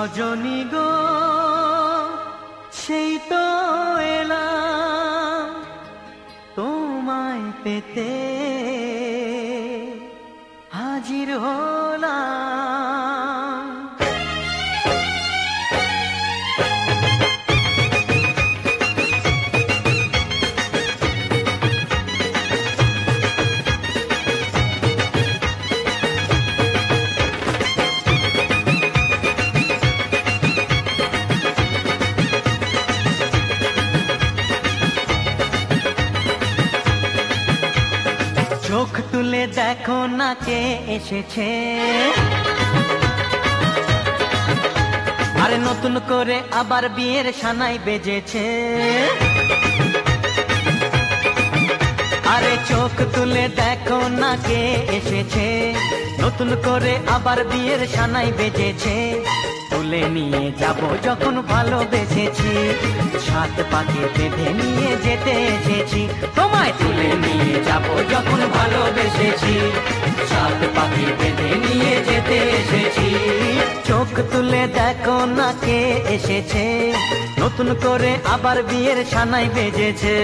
রজনী গো সেই তো এলাম তোমায় পেতে হাজির হলাম। চোখ তুলে দেখো না কে এসেছে, আরে নতুন করে আবার বিয়ের সানাই বেজেছে। আরে চোখ তুলে দেখো না কে এসেছে, নতুন করে আবার বিয়ের সানাই বেজেছে। তুলে নিয়ে যাব যখন ভালোবেসেছি, সাত পাকে বেঁধে নিয়ে যেতে এসেছি। তোমায় তুলে নিয়ে যাব যখন ভালোবেসেছি, সাত পাকে বেঁধে নিয়ে যেতে এসেছি। চোখ তুলে দেখো না কে এসেছে, নতুন করে আবার বিয়ের সানাই বেজেছে।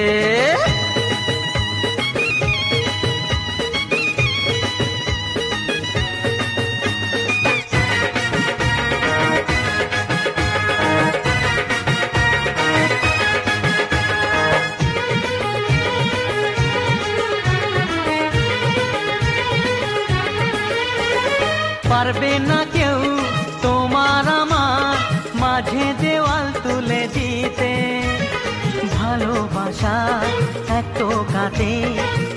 পারবে না কেউ তোমার আমার মাঝে দেওয়াল তুলে দিতে, ভালোবাসা এক টোকাতে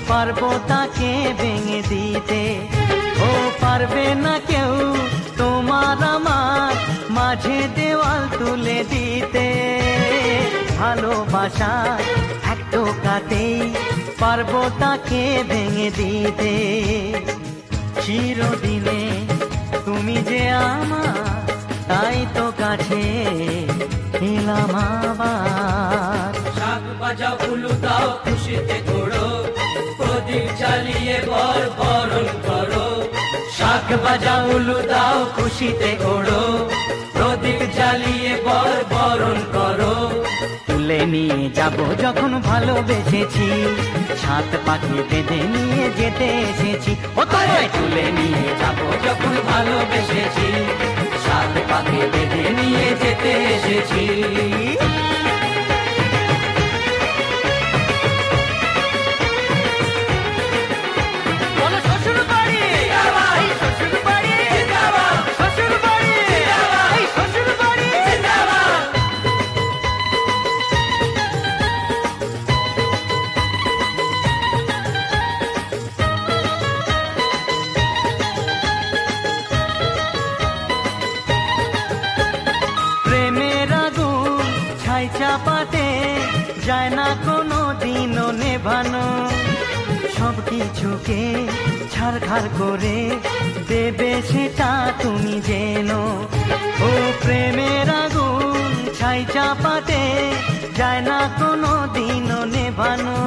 পারবো তাকে ভেঙে দিতে। ও পারবে না কেউ তোমার আমার মাঝে দেওয়াল তুলে দিতে, ভালোবাসা এক টোকাতেই পারবো তাকে ভেঙে দিতে। চিরদিনে তুমি যে আমার, তাই তো কাছে এলাম আবার। শাক বাজাও উলু দাও খুশিতে ঘোড়ো, প্রদীপ জ্বালিয়ে বর বরণ করো। শাক বাজাও উলু দাও খুশিতে ঘোড়ো, প্রদীপ জ্বালিয়ে বর বরণ করো। তুলে নিয়ে যাব যখন ভালোবেসেছি, সাত পাখি বেঁধে নিয়ে যেতে এসেছি। ও তোমায় তুলে নিয়ে যাব যখন ভালোবেসেছি, সাত পাখি বেঁধে নিয়ে যেতে এসেছি। চাপাতে যায় না কোনো দিনও নেভানো, সব কিছুকে ছাড়খাড় করে দেবে সেটা তুমি জেনো। ও প্রেমের আগুন ছাই চাপাতে যায় না কোনো দিনও নেভানো,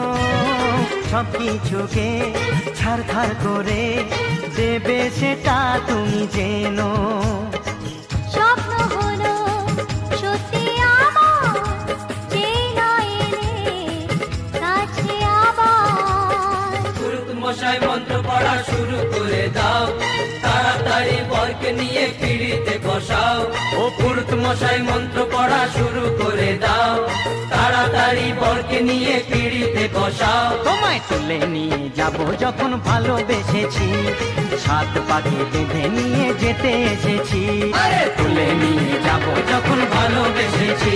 সব কিছুকে ছাড়খাড় করে দেবে সেটা তুমি জেনো। স্বপ্ন হলো সত্যি মশাই মন্ত্র পড়া শুরু করে দাও, তাড়াতাড়ি বরকে নিয়ে পিড়িতে বসাও। ও পুরুত মশাই মন্ত্র পড়া শুরু করে দাও, তাড়াতাড়ি বরকে নিয়ে পিড়িতে বসাও। তোমায় তুলে নিয়ে যাব যখন ভালোবেসেছি, সাত পাখি বেঁধে নিয়ে যেতে এসেছি। আরে তুলে নিয়ে যাব যখন ভালোবেসেছি,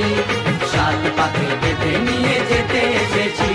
সাত পাখি বেঁধে নিয়ে যেতে এসেছি।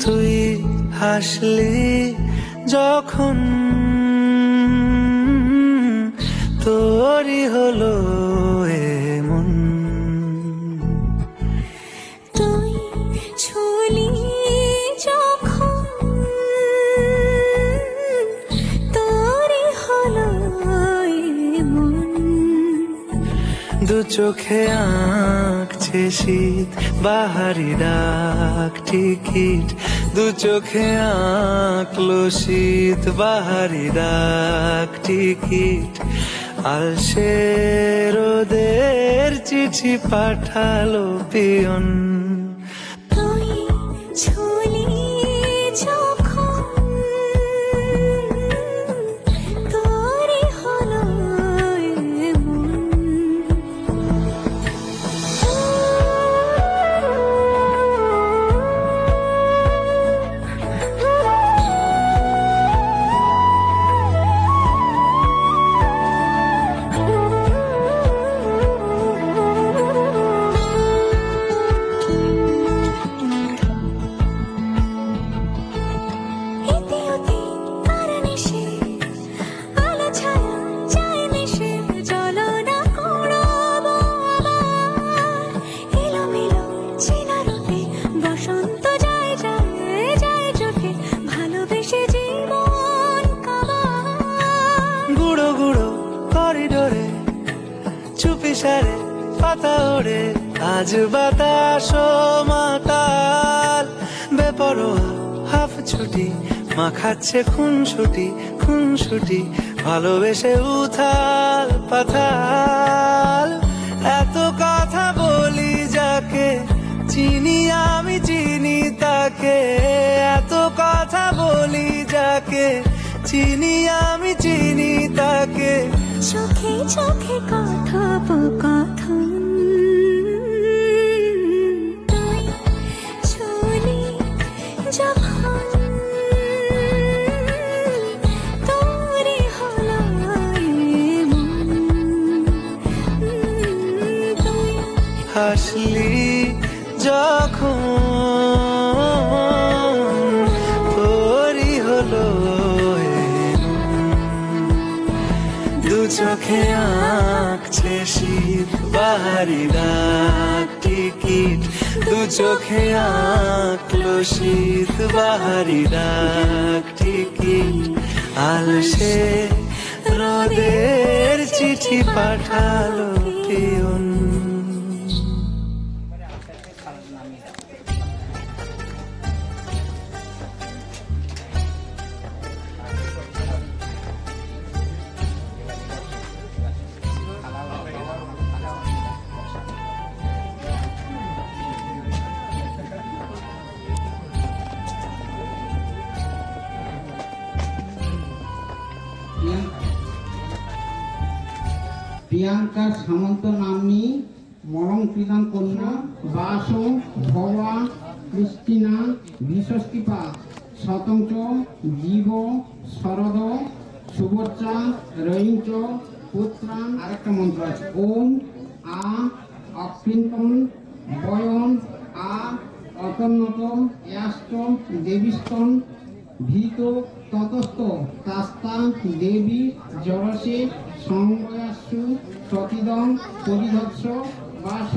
তুই হাসলি যখন তোরই হলো এমন, তুই ছুলি যখন তোরই হলো এমন, দু চোখে আঁকছে শীত বাহারি ডাক টিকিট, দু চোখে আঁকলো শীত বাহারি ডাক টিকিট, আলসে রোদের চিঠি পাঠালো পিয়ন, তুই ছুলি যখন তোরই হলো এমন। এতে ওতে কার নেশে, আলো ছায়া যায় মিশে, চলো না কুড়াবো আবার এলোমেলো ছিনারুতে, বসন্ত যায় যায় যায় চোখে, ভালোবেসে জীবন কাবার। গুঁড়ো গুঁড়ো করিডোরে চুপি সারে পাতা ওড়ে, আজ বাতাস মাতাল বেপরোয়া হাফ ছুটি, মাখাচ্ছে খুনসুটি খুনসুটি, ভালোবেসে উথাল পাথাল, এত কথা বলি যাকে চিনি আমি চিনি তাকে, এত কথা বলি যাকে চিনি আমি চিনি তাকে, চোখে চোখে কথোপকথন, তুই ছুলি যখন তোরই হলো এমন, তুই হাসলি যখন তোরই হলো এমন, দু চোখে আঁকছে শীত বাহারি ডাক টিকিট, দু চোখে আঁকলো শীত বাহারি ডাক টিকিট, আলসে রোদের চিঠি পাঠালো পিয়ন। প্রিয়াঙ্কা সামন্ত নাম্নী মরং প্রদান কন্যা বাস ভবা ক্রিস্টিনা বিশ্বস্তিপা শতঞ্চ জীব শরদ শুভচ্চা রয়িঞ্চ পুত্রান। আরেকটা মন্ত্র আছে, ওম আ অক্ষিন্তন বয়ন আ অতন্নত ইয়াস্ত দেবীস্তন ভীত ততস্থ তাস্তা দেবী জরসে সংবয়াসু সতীদং পরিধৎস বাস।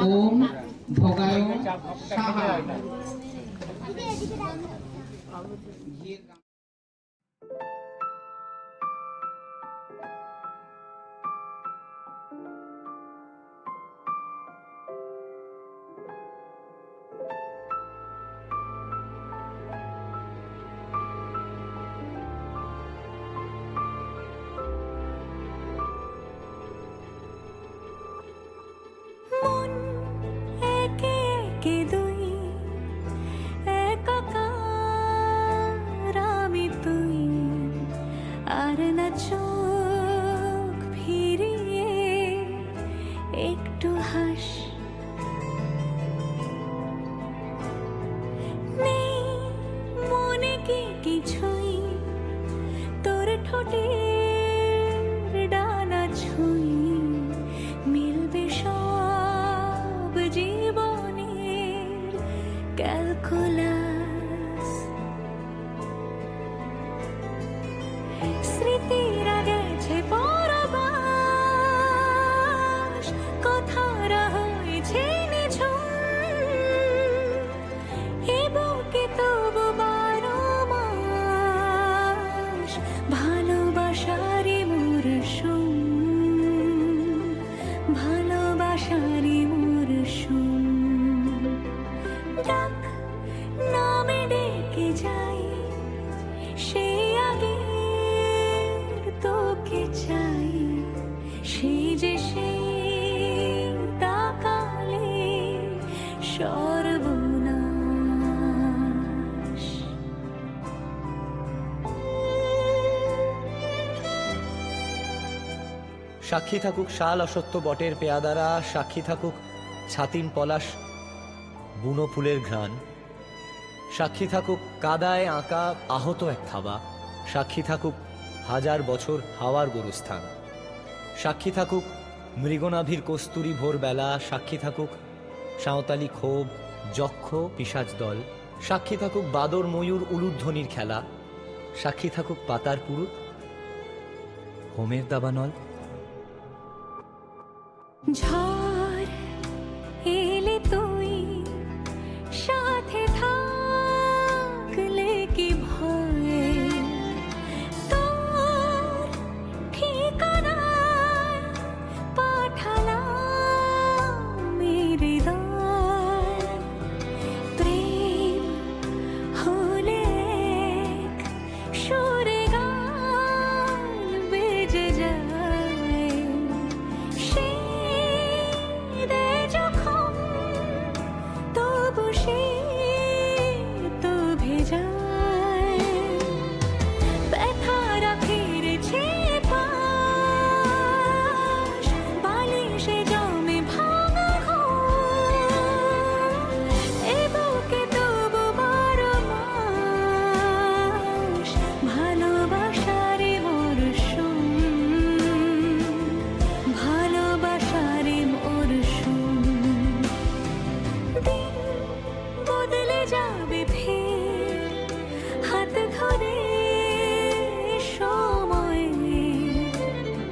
ওম ভোগায় সাহা। মন একে একে দুই, একাকার আমি তুই, আর না চোখ ফিরিয়ে একটু হাস। নেই মনে কি কিছুই, তোর ঠোঁটের ডানা ছুঁই, মিলবে সব জীবনের ক্যালকুলাস। স্মৃতিরা গেছে পরবাস, কথারা হয়েছে নিঝুম, এ বুকে তবু 12 মাস ভালোবাসারই মরশুম, ভালোবাসারই মরশুম। ডাক নামে ডেকে যাই, সে আগের তোকে চাই, সেই যে সেই তাকালে সর্বনাশ। সাক্ষী থাকুক শাল অসত্য বটের পেয়াদারা, সাক্ষী থাকুক ছাতিন পলাশ বুনো ফুলের ঘ্রাণ, সাক্ষী থাকুক কাদায় আঁকা আহত এক থাবা, সাক্ষী থাকুক হাজার বছর হাওয়ার গোরস্থান, সাক্ষী থাকুক মৃগনাভির কস্তুরী ভোরবেলা, সাক্ষী থাকুক সাঁওতালি ক্ষোভ যক্ষ পিশাচ দল, সাক্ষী থাকুক বাদর ময়ূর উলুধ্বনির খেলা, সাক্ষী থাকুক পাতার পুরুত হোমের দাবানল। ঝড় এলে তুই সাথে থাকলে কি ভয়, তোর ঠিকানায় পাঠালাম হৃদয়। প্রেম হলে এক সুরে গান বেজে যায়, সে দে যখন তবু সে তো ভেজায়। ব্যথারা ফিরেছে পাশ, বালিশে জমে ভাঙা ঘুম, এ বুকে তবু 12 মাস ভালোবাসারই মরশুম, ভালোবাসারই মরশুম। দিন বদলে যাবে ফের, হাত ধরে সময়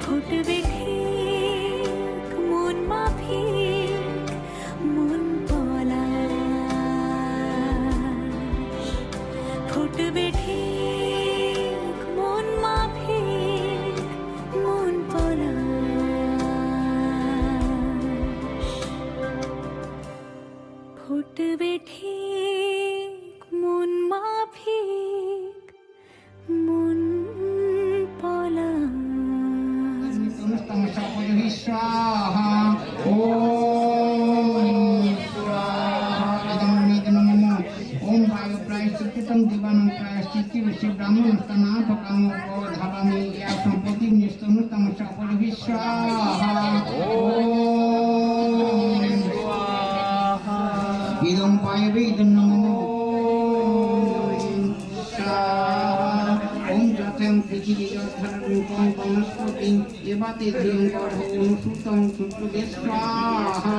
ফুটবে ঠিক মন মাফিক মন পলাশ, ফুটবে ঠিক মন মাফিক মন পলাশ, ফুটবে ঠিক মন মাফিক মন পলাশ। स्वाहा ओम स्वाहा इदं नमो ओम वायु प्रायश्चित्तं दिवानं प्रायश्चित्ति विश्व ब्राह्मण स्तनाथ कामो धावामि या संपत्ति निस्तनुतम सकल स्वाहा ओम स्वाहा इदं वायवे इदं नमो ओम जथं पृथिवी जलधरं वनस्पति एवते धियं गर्भो अनुसुतं सुतुदे स्वाहा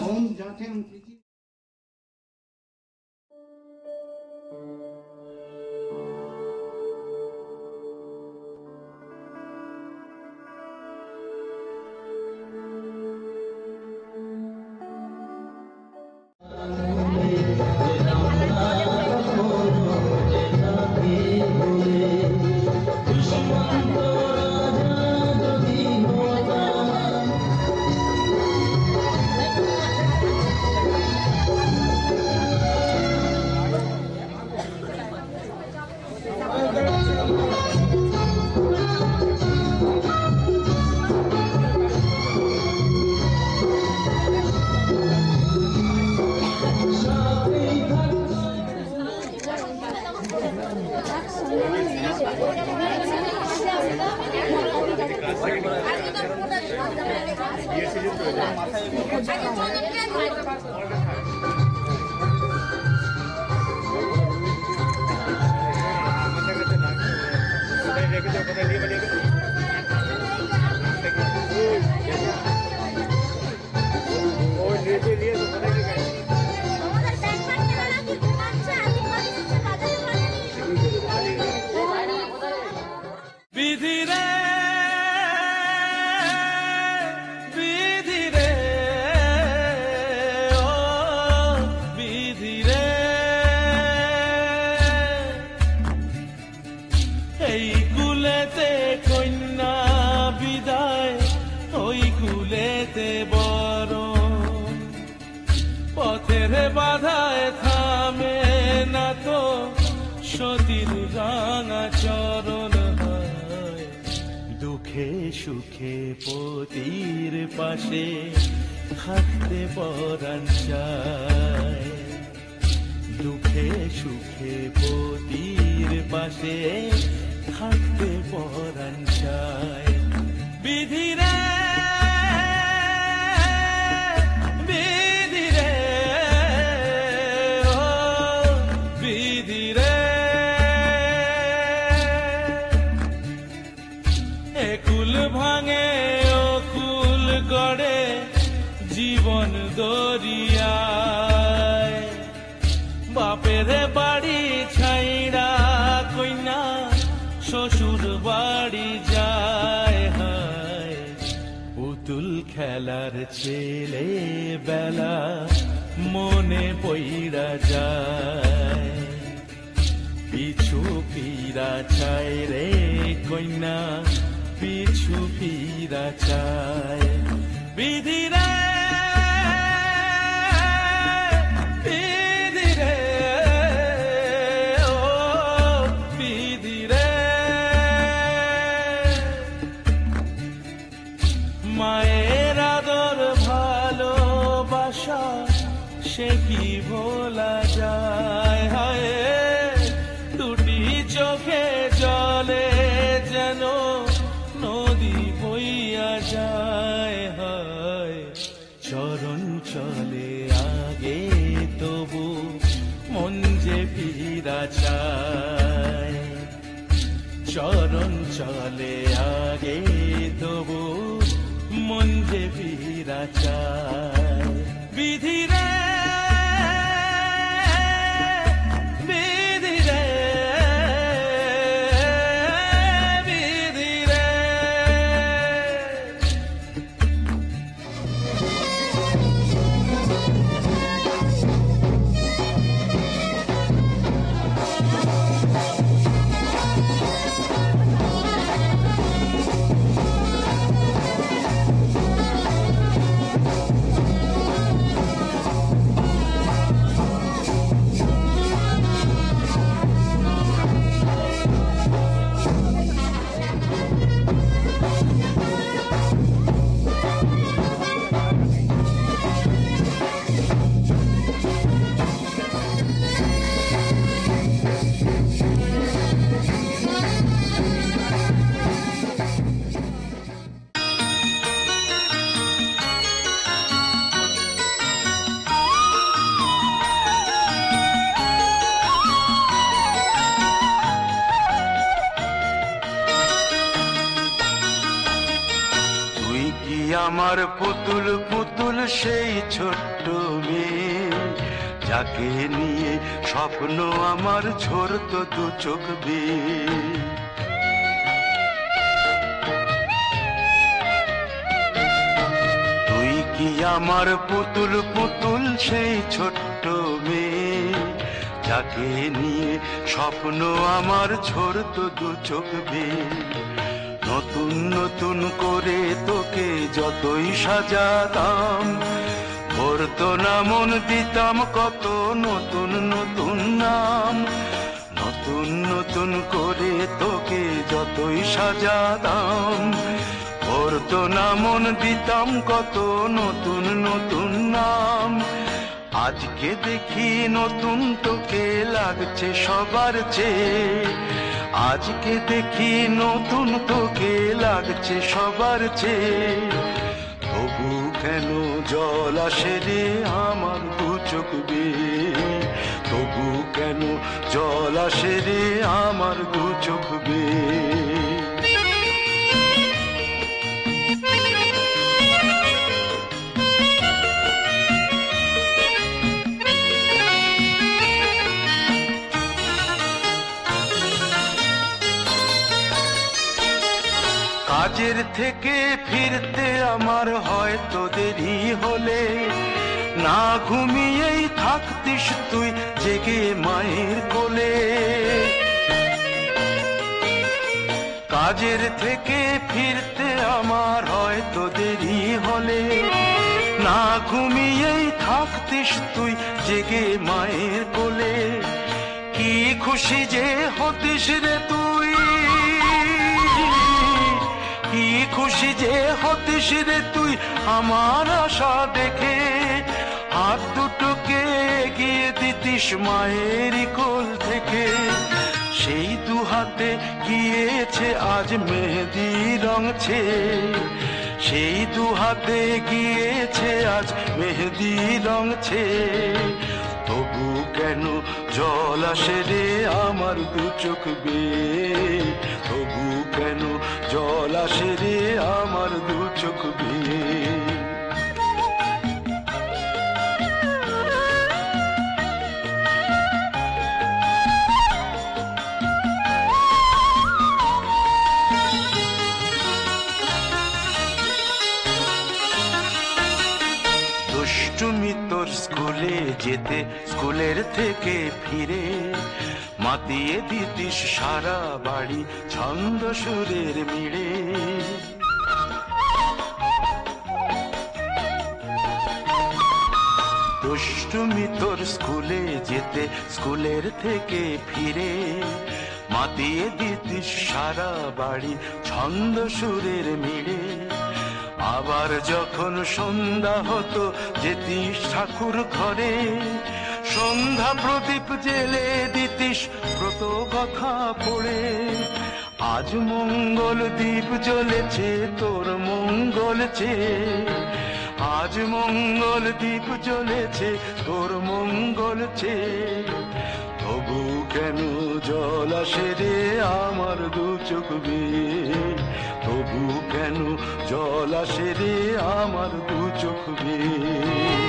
ओम जथं पृथिवी বাধায় থামে না তো সতীর রাঙা চরণ হয়, দুঃখে সুখে পতির পাশে থাকতে পরাণ চায়, দুঃখে সুখে পতির পাশে থাকতে পরাণ চায়। বিধিরে জীবন দরিয়ায়, বাপের বাড়ি ছাইড়া কইনা শ্বশুর বাড়ি যায়, হায় পুতুল খেলার ছেলে বেলা মনে পইড়া যায়, পিছু ফিরা চায় রে কইনা পিছু ফিরা চায়। বিধিরা মায়ের আদর ভালোবাসা সে কি ভোলা যায়, হায় দুটি চোখে জলে যেন নদী বইয়া যায়, হায় চরণ চলে আগে তবু মন যে ফিরা চায়, চরণ চলে আগে তবু মন যে ফিরা চায়। বিধিরে বিধিরে বিধিরে আমার পুতুল পুতুল সেই ছোট্ট মেয়ে, যাকে নিয়ে স্বপ্ন আমার ঝরতো দু চোখ বেয়ে। তুই কি আমার পুতুল পুতুল সেই ছোট্ট মেয়ে, যাকে নিয়ে স্বপ্ন আমার ঝরতো দু চোখ বেয়ে। নতুন নতুন করে তোকে যতই সাজাতাম, ভরতো না মন দিতাম কত নতুন নতুন নাম। নতুন নতুন করে তোকে যতই সাজাতাম, ভরতো না মন দিতাম কত নতুন নতুন নাম। আজকে দেখি নতুন তোকে লাগছে সবার চেয়ে, আজকে দেখি নতুন তোকে লাগছে সবার চেয়ে। তবু কেন জল আসে রে আমার দু চোখ বেয়ে, তবু কেন জল আসে রে আমার দু চোখ বেয়ে। কাজের থেকে ফিরতে আমার হয়তো দেরি হলে, না ঘুমিয়েই থাকতিস তুই জেগে মায়ের কোলে। কাজের থেকে ফিরতে আমার হয়তো দেরি হলে, না ঘুমিয়েই থাকতিস তুই জেগে মায়ের কোলে। কি খুশি যে হতিস রে তুই, কি খুশি যে হতিস রে তুই আমার আশা দেখে। হাত দুটোকে এগিয়ে দিতিস মায়ের কোল থেকে, সেই দু হাতে গিয়েছে আজ মেহেদি রঙছে, সেই দু হাতে গিয়েছে আজ মেহেদি রঙছে। তবু কেন জল আসে রে আমার দু চোখ বেয়ে, তবু কেন জল আসে রে আমার দু চোখ বেয়ে। দুষ্টুমি তোর স্কুলে যেতে, স্কুলের থেকে ফিরে মাতিয়ে দিতিস সারা বাড়ি ছন্দ সুরের মিড়ে। দুষ্টুমি তোর স্কুলে যেতে, স্কুলের থেকে ফিরে মাতিয়ে দিতিস সারা বাড়ি ছন্দ সুরের মিড়ে। আবার যখন সন্ধ্যা হতো যেতিস ঠাকুর ঘরে, সন্ধ্যা প্রদীপ জেলে দিতিস ব্রত কথা পড়ে। আজ মঙ্গল দ্বীপ জ্বলেছে তোর মঙ্গল চেয়ে, আজ মঙ্গল দ্বীপ জ্বলেছে তোর মঙ্গল চেয়ে। তবু কেন জল আসে রে আমার দু চোখ বেয়ে, তবু কেন জল আসে রে আমার দু চোখ বেয়ে।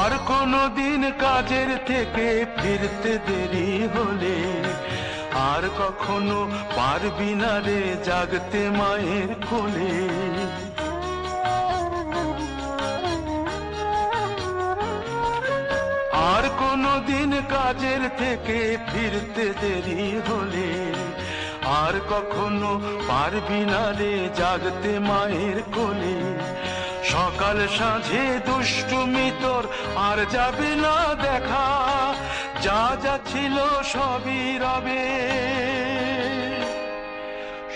আর কোনদিন কাজের থেকে ফিরতে দেরি হলে, আর কখনো পারবি না রে জাগতে মায়ের কোলে। আর কোনদিন কাজের থেকে ফিরতে দেরি হলে, আর কখনো পারবি না রে জাগতে মায়ের কোলে। সকাল সাঁঝে দুষ্টুমি তোর আর যাবে না দেখা, যা যা ছিল সবই রবে।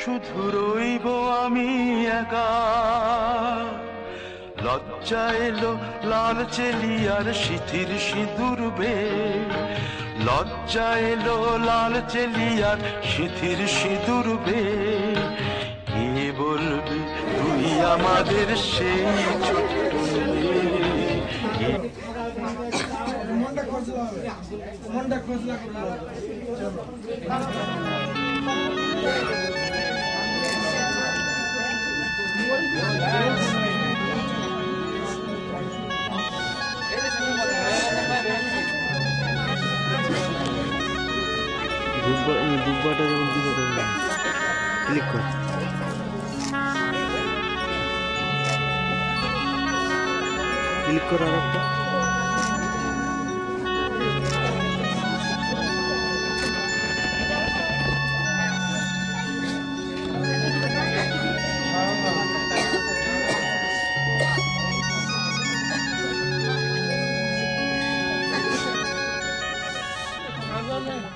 শুধু রইব আমি একা, লজ্জা এলো লাল চেলিয়ার সিথির সিঁদুর বে, লজ্জা এলো লাল চেলিয়ার সিথির সিঁদুর বে। কে বলবি তুই আমাদের সেই ছোট্ট মেয়ে। দুব্বাটা যেমন ক্লিক কর, ক্লিক কর আর একটা। ঠিক আছে।